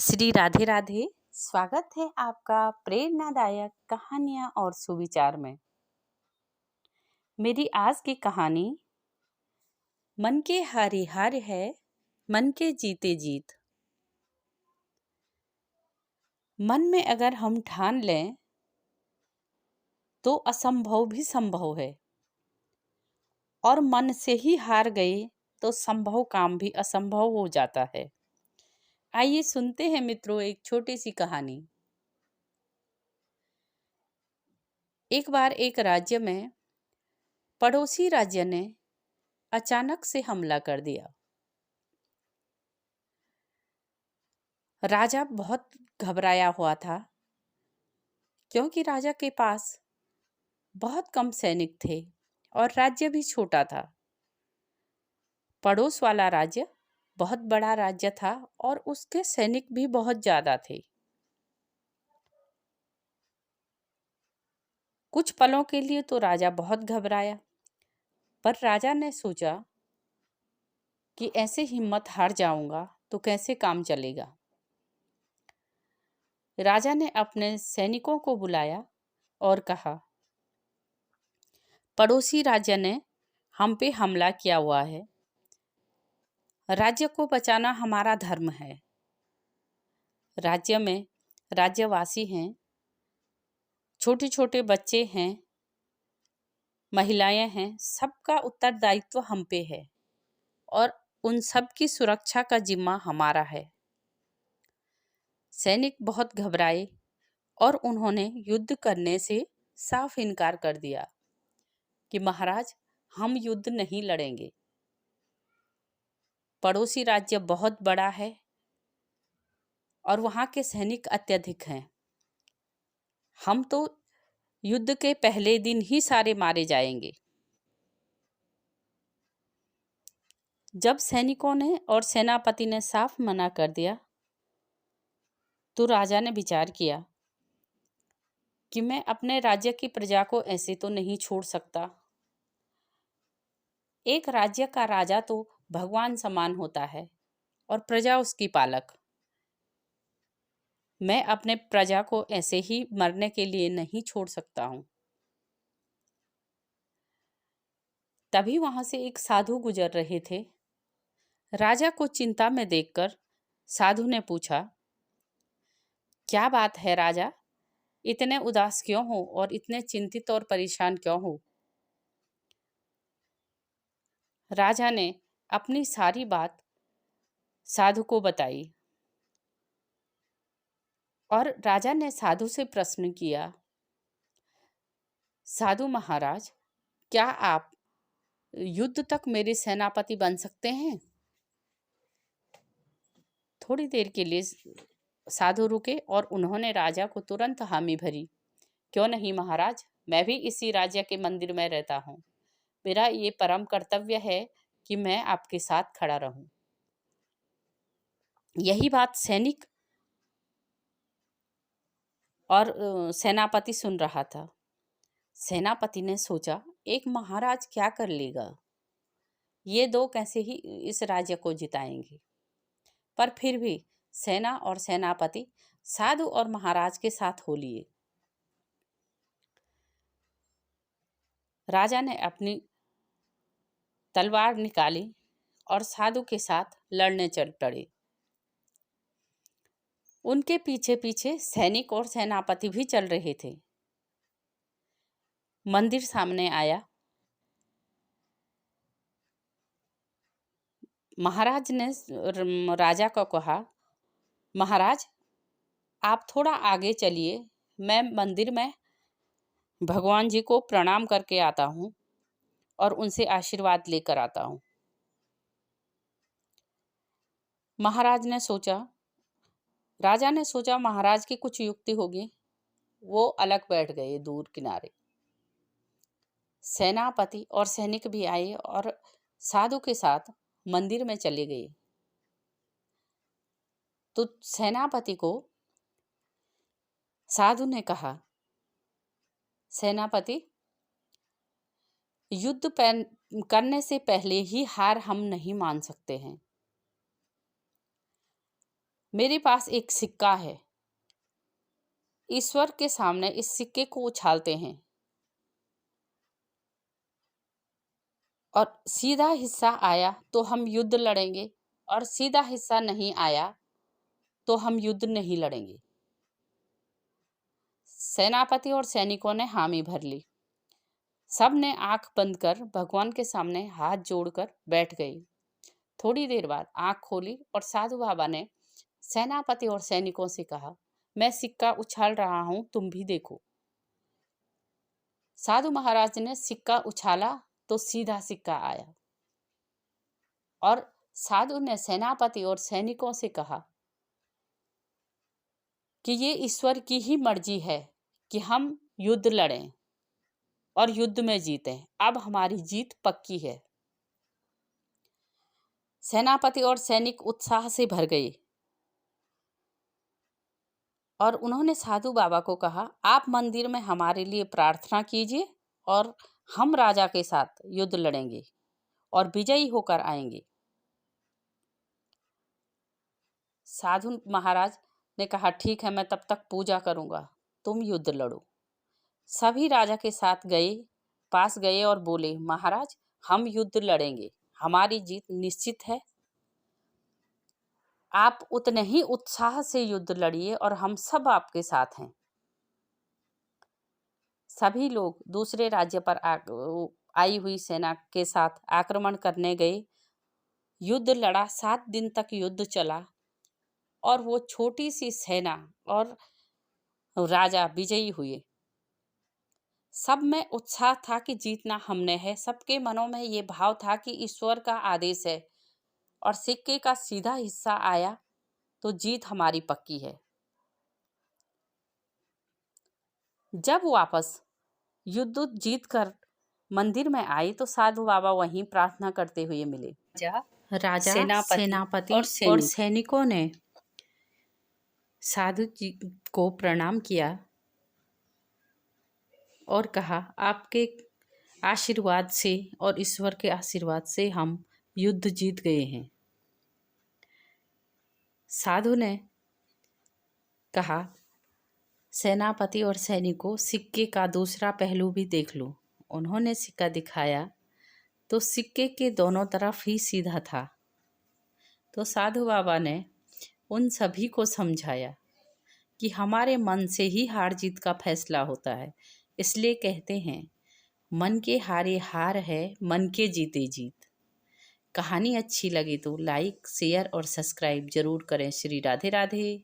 श्री राधे राधे। स्वागत है आपका प्रेरणादायक कहानियां और सुविचार में। मेरी आज की कहानी मन के हारे हार है, मन के जीते जीत। मन में अगर हम ठान लें तो असंभव भी संभव है, और मन से ही हार गए तो संभव काम भी असंभव हो जाता है। आइए सुनते हैं मित्रों एक छोटी सी कहानी। एक बार एक राज्य में पड़ोसी राज्य ने अचानक से हमला कर दिया। राजा बहुत घबराया हुआ था, क्योंकि राजा के पास बहुत कम सैनिक थे और राज्य भी छोटा था। पड़ोस वाला राज्य बहुत बड़ा राज्य था और उसके सैनिक भी बहुत ज्यादा थे। कुछ पलों के लिए तो राजा बहुत घबराया, पर राजा ने सोचा कि ऐसे हिम्मत हार जाऊंगा तो कैसे काम चलेगा। राजा ने अपने सैनिकों को बुलाया और कहा, पड़ोसी राज्य ने हम पे हमला किया हुआ है। राज्य को बचाना हमारा धर्म है। राज्य में राज्यवासी हैं, छोटे छोटे बच्चे हैं, महिलाएं हैं, सबका उत्तरदायित्व हम पे है और उन सब की सुरक्षा का जिम्मा हमारा है। सैनिक बहुत घबराए और उन्होंने युद्ध करने से साफ इनकार कर दिया कि महाराज, हम युद्ध नहीं लड़ेंगे। पड़ोसी राज्य बहुत बड़ा है और वहां के सैनिक अत्यधिक हैं। हम तो युद्ध के पहले दिन ही सारे मारे जाएंगे। जब सैनिकों ने और सेनापति ने साफ मना कर दिया तो राजा ने विचार किया कि मैं अपने राज्य की प्रजा को ऐसे तो नहीं छोड़ सकता। एक राज्य का राजा तो भगवान समान होता है और प्रजा उसकी पालक। मैं अपने प्रजा को ऐसे ही मरने के लिए नहीं छोड़ सकता हूं। तभी वहां से एक साधु गुजर रहे थे। राजा को चिंता में देखकर साधु ने पूछा, क्या बात है राजा, इतने उदास क्यों हो और इतने चिंतित और परेशान क्यों हो? राजा ने अपनी सारी बात साधु को बताई और राजा ने साधु से प्रश्न किया, साधु महाराज, क्या आप युद्ध तक मेरे सेनापति बन सकते हैं? थोड़ी देर के लिए साधु रुके और उन्होंने राजा को तुरंत हामी भरी। क्यों नहीं महाराज, मैं भी इसी राज्य के मंदिर में रहता हूँ। मेरा ये परम कर्तव्य है कि मैं आपके साथ खड़ा रहूं। यही बात सैनिक और सेनापति सुन रहा था। सेनापति ने सोचा, एक महाराज क्या कर लेगा, ये दो कैसे ही इस राज्य को जिताएंगे। पर फिर भी सेना और सेनापति साधु और महाराज के साथ हो लिए। राजा ने अपनी तलवार निकाली और साधु के साथ लड़ने चल पड़े। उनके पीछे पीछे सैनिक और सेनापति भी चल रहे थे। मंदिर सामने आया। महाराज ने राजा को कहा, महाराज, आप थोड़ा आगे चलिए, मैं मंदिर में भगवान जी को प्रणाम करके आता हूँ और उनसे आशीर्वाद लेकर आता हूँ। राजा ने सोचा महाराज की कुछ युक्ति होगी। वो अलग बैठ गए दूर किनारे। सेनापति और सैनिक भी आए और साधु के साथ मंदिर में चले गए। तो सेनापति को साधु ने कहा, सेनापति, युद्ध करने से पहले ही हार हम नहीं मान सकते हैं। मेरे पास एक सिक्का है। ईश्वर के सामने इस सिक्के को उछालते हैं और सीधा हिस्सा आया तो हम युद्ध लड़ेंगे, और सीधा हिस्सा नहीं आया तो हम युद्ध नहीं लड़ेंगे। सेनापति और सैनिकों ने हामी भर ली। सब ने आंख बंद कर भगवान के सामने हाथ जोड़कर बैठ गई। थोड़ी देर बाद आंख खोली और साधु बाबा ने सेनापति और सैनिकों से कहा, मैं सिक्का उछाल रहा हूं, तुम भी देखो। साधु महाराज ने सिक्का उछाला तो सीधा सिक्का आया, और साधु ने सेनापति और सैनिकों से कहा कि ये ईश्वर की ही मर्जी है कि हम युद्ध लड़ें और युद्ध में जीतें। अब हमारी जीत पक्की है। सेनापति और सैनिक उत्साह से भर गए और उन्होंने साधु बाबा को कहा, आप मंदिर में हमारे लिए प्रार्थना कीजिए और हम राजा के साथ युद्ध लड़ेंगे और विजयी होकर आएंगे। साधु महाराज ने कहा, ठीक है, मैं तब तक पूजा करूंगा, तुम युद्ध लड़ो। सभी राजा के साथ पास गए और बोले, महाराज, हम युद्ध लड़ेंगे, हमारी जीत निश्चित है। आप उतने ही उत्साह से युद्ध लड़िए और हम सब आपके साथ हैं। सभी लोग दूसरे राज्य पर आई हुई सेना के साथ आक्रमण करने गए। युद्ध लड़ा, 7 दिन तक युद्ध चला और वो छोटी सी सेना और राजा विजयी हुए। सब में उत्साह था कि जीतना हमने है। सबके मनों में ये भाव था कि ईश्वर का आदेश है और सिक्के का सीधा हिस्सा आया तो जीत हमारी पक्की है। जब वापस युद्ध जीत कर मंदिर में आई तो साधु बाबा वहीं प्रार्थना करते हुए मिले। राजा, सेनापति और सैनिकों ने साधु जी को प्रणाम किया और कहा, आपके आशीर्वाद से और ईश्वर के आशीर्वाद से हम युद्ध जीत गए हैं। साधु ने कहा, सेनापति और सैनिकों, सिक्के का दूसरा पहलू भी देख लो। उन्होंने सिक्का दिखाया तो सिक्के के दोनों तरफ ही सीधा था। तो साधु बाबा ने उन सभी को समझाया कि हमारे मन से ही हार जीत का फैसला होता है। इसलिए कहते हैं, मन के हारे हार है, मन के जीते जीत। कहानी अच्छी लगी तो लाइक, शेयर और सब्सक्राइब जरूर करें। श्री राधे राधे।